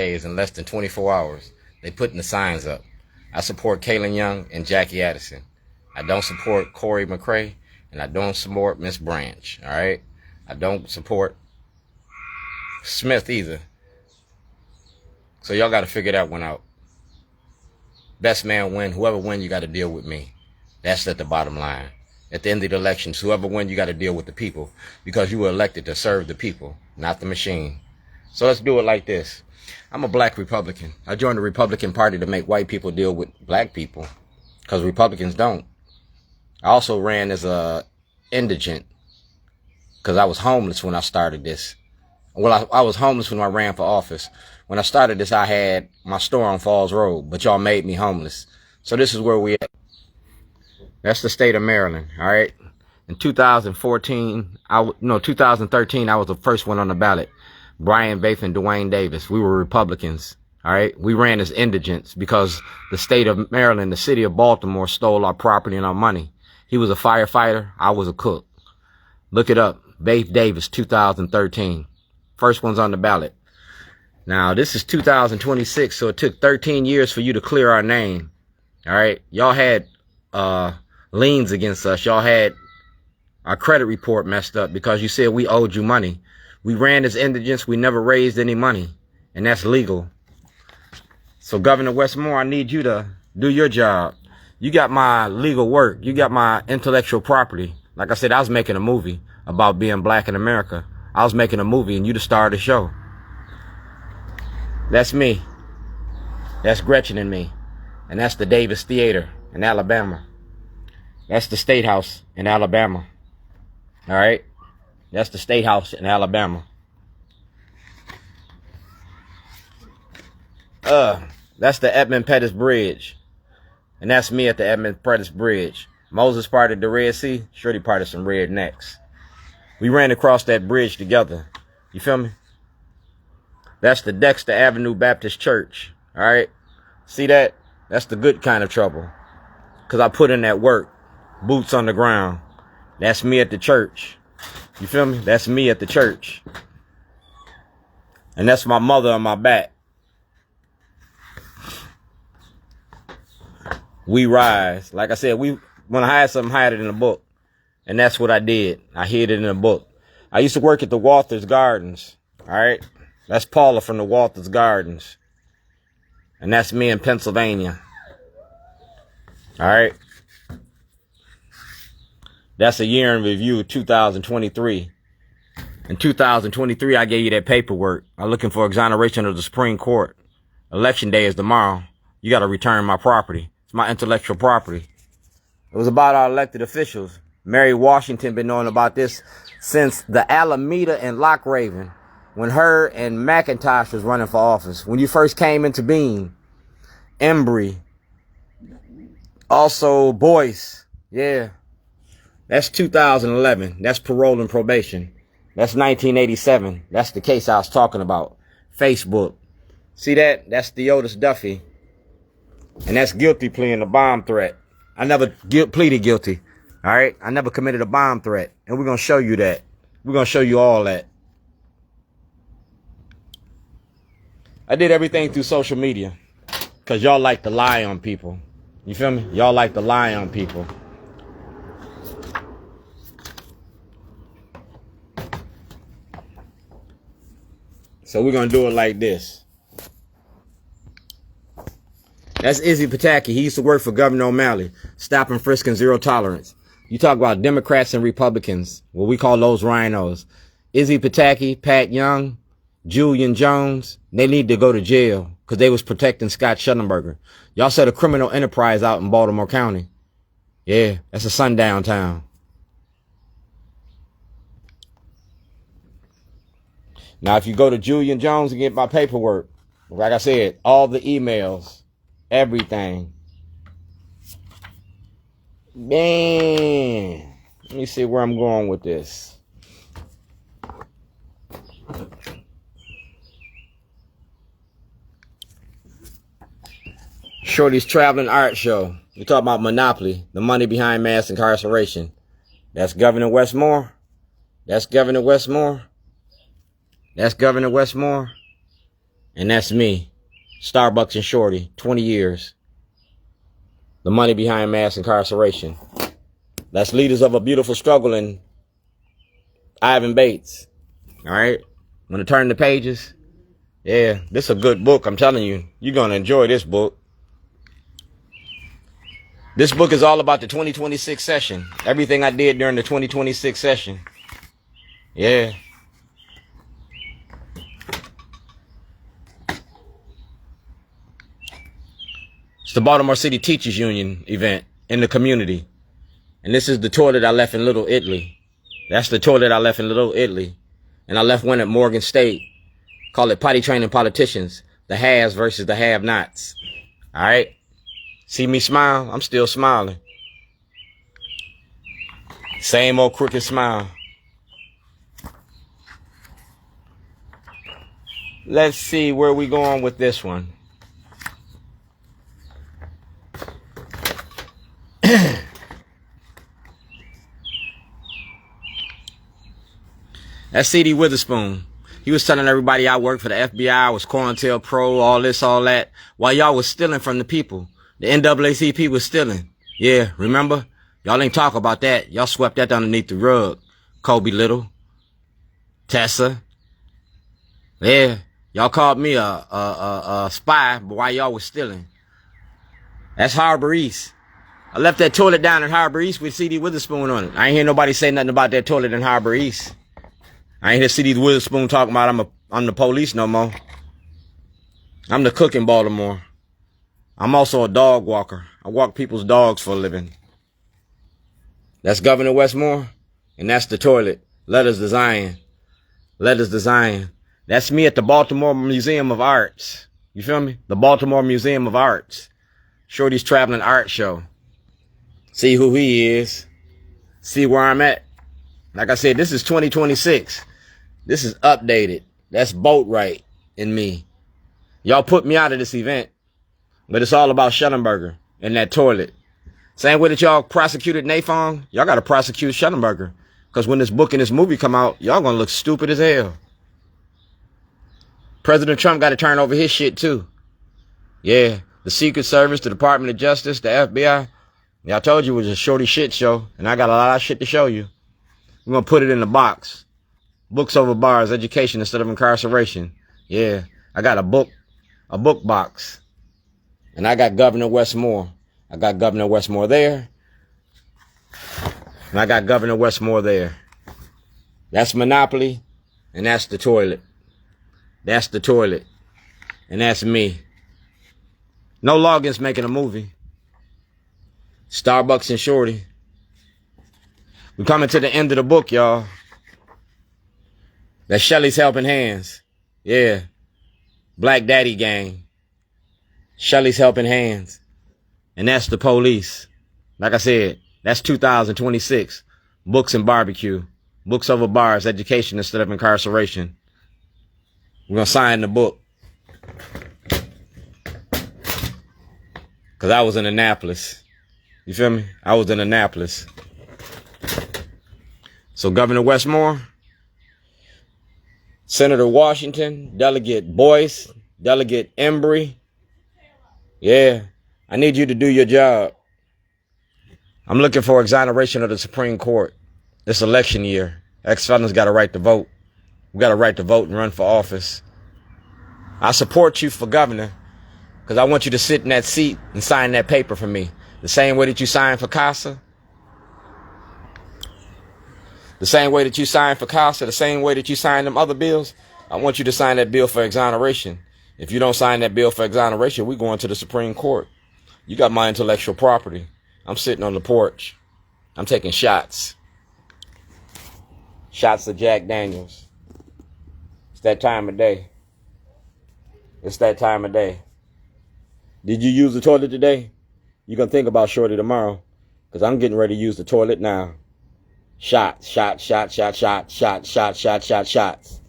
days in less than 24 hours. They putting the signs up. I support Kaylin Young and Jackie Addison. I don't support Corey McCray, and I don't support Miss Branch. All right, I don't support Smith either. So y'all got to figure that one out. Best man win. Whoever win, you got to deal with me. That's at the bottom line. At the end of the elections, whoever win, you got to deal with the people, because you were elected to serve the people, not the machine. So let's do it like this. I'm a black Republican. I joined the Republican Party to make white people deal with black people, because Republicans don't. I also ran as a indigent because I was homeless when I started this. Well, I was homeless when I ran for office. When I started this, I had my store on Falls Road, but y'all made me homeless. So this is where we at. That's the state of Maryland, all right? In 2013, I was the first one on the ballot. Brian Baith and Dwayne Davis. We were Republicans, all right? We ran as indigents because the state of Maryland, the city of Baltimore, stole our property and our money. He was a firefighter. I was a cook. Look it up. Baith Davis, 2013. First one's on the ballot. Now, this is 2026, so it took 13 years for you to clear our name, all right? Y'all had liens against us. Y'all had our credit report messed up because you said we owed you money. We ran as indigents. We never raised any money, and that's legal. So Governor Westmore, I need you to do your job. You got my legal work. You got my intellectual property. Like I said, I was making a movie about being black in America. I was making a movie, and you the star of the show. That's me. That's Gretchen and me. And that's the Davis Theater in Alabama. That's the State House in Alabama. All right? That's the State House in Alabama. That's the Edmund Pettus Bridge. And that's me at the Edmund Pettus Bridge. Moses parted the Red Sea. Shorty parted some rednecks. We ran across that bridge together. You feel me? That's the Dexter Avenue Baptist Church. All right? See that? That's the good kind of trouble. Because I put in that work. Boots on the ground. That's me at the church. You feel me? That's me at the church. And that's my mother on my back. We rise. Like I said, when I hide something, hide it in a book. And that's what I did. I hid it in a book. I used to work at the Walters Gardens. All right? That's Paula from the Walters Gardens. And that's me in Pennsylvania. All right? That's a year in review, 2023. In 2023, I gave you that paperwork. I'm looking for exoneration of the Supreme Court. Election day is tomorrow. You got to return my property. It's my intellectual property. It was about our elected officials. Mary Washington been knowing about this since the Alameda and Lock Raven, when her and McIntosh was running for office. When you first came into being, Embry, also Boyce, yeah. That's 2011. That's parole and probation. That's 1987. That's the case I was talking about. Facebook. See that? That's Theodis Duffy. And that's guilty plea in a bomb threat. I never pleaded guilty. All right? I never committed a bomb threat. And we're going to show you that. We're going to show you all that. I did everything through social media. Because y'all like to lie on people. You feel me? Y'all like to lie on people. So we're going to do it like this. That's Izzy Pataki. He used to work for Governor O'Malley. Stop and frisk and zero tolerance. You talk about Democrats and Republicans. Well, we call those rhinos. Izzy Pataki, Pat Young, Julian Jones, they need to go to jail because they was protecting Scott Schellenberger. Y'all set a criminal enterprise out in Baltimore County. Yeah, that's a sundown town. Now, if you go to Julian Jones and get my paperwork, like I said, all the emails, everything. Man, let me see where I'm going with this. Shorty's Traveling Art Show. We talk about monopoly, the money behind mass incarceration. That's Governor And that's me. Starbucks and Shorty, 20 years. The money behind mass incarceration. That's Leaders of a Beautiful Struggle and Ivan Bates. All right? I'm going to turn the pages. Yeah, this is a good book. I'm telling you. You're going to enjoy this book. This book is all about the 2026 session. Everything I did during the 2026 session. Yeah. It's the Baltimore City Teachers Union event in the community. And this is the toilet I left in Little Italy. That's the toilet I left in Little Italy. And I left one at Morgan State. Call it potty training politicians. The haves versus the have-nots. All right? See me smile? I'm still smiling. Same old crooked smile. Let's see where we going with this one. That's C.D. Witherspoon. He was telling everybody I worked for the FBI, I was COINTELPRO, all this, all that, while y'all was stealing from the people. The NAACP was stealing. Yeah, remember? Y'all ain't talk about that. Y'all swept that underneath the rug. Kobe Little. Tessa. Yeah. Y'all called me a spy, but while y'all was stealing. That's Harbor East. I left that toilet down in Harbor East with C.D. Witherspoon on it. I ain't hear nobody say nothing about that toilet in Harbor East. I ain't hear C.D. Witherspoon talking about I'm the police no more. I'm the cook in Baltimore. I'm also a dog walker. I walk people's dogs for a living. That's Governor Westmore, and that's the toilet. Letters to Zion. Letters to Zion. That's me at the Baltimore Museum of Arts. You feel me? The Baltimore Museum of Arts. Shorty's traveling art show. See who he is. See where I'm at. Like I said, this is 2026. This is updated. That's Boatwright in me. Y'all put me out of this event. But it's all about Schellenberger and that toilet. Same way that y'all prosecuted Nafong, y'all got to prosecute Schellenberger. Because when this book and this movie come out, y'all going to look stupid as hell. President Trump got to turn over his shit too. Yeah, the Secret Service, the Department of Justice, the FBI. Yeah, I told you it was a shorty shit show. And I got a lot of shit to show you. We're going to put it in the box. Books over bars, education instead of incarceration. Yeah, I got a book box. And I got Governor Westmore. I got Governor Westmore there. And I got Governor Westmore there. That's Monopoly. And that's the toilet. That's the toilet. And that's me. No Loggins making a movie. Starbucks and Shorty. We're coming to the end of the book, y'all. That's Shelly's Helping Hands. Yeah. Black Daddy Gang. Shelly's Helping Hands. And that's the police. Like I said, that's 2026. Books and barbecue. Books over bars, education instead of incarceration. We're going to sign the book. Because I was in Annapolis. You feel me? I was in Annapolis. So Governor Westmore, Senator Washington, Delegate Boyce, Delegate Embry. Yeah, I need you to do your job. I'm looking for exoneration of the Supreme Court. This election year. Ex-felons got a right to vote. We got a right to vote and run for office. I support you for governor because I want you to sit in that seat and sign that paper for me. The same way that you signed for CASA. The same way that you signed for CASA, the same way that you signed them other bills. I want you to sign that bill for exoneration. If you don't sign that bill for exoneration, we're going to the Supreme Court. You got my intellectual property. I'm sitting on the porch. I'm taking shots. Shots of Jack Daniels. It's that time of day. It's that time of day. Did you use the toilet today? You're going to think about Shorty tomorrow. Because I'm getting ready to use the toilet now. Shots, shots, shots, shots, shots, shots, shots, shots, shots, shots.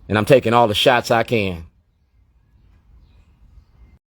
And I'm taking all the shots I can.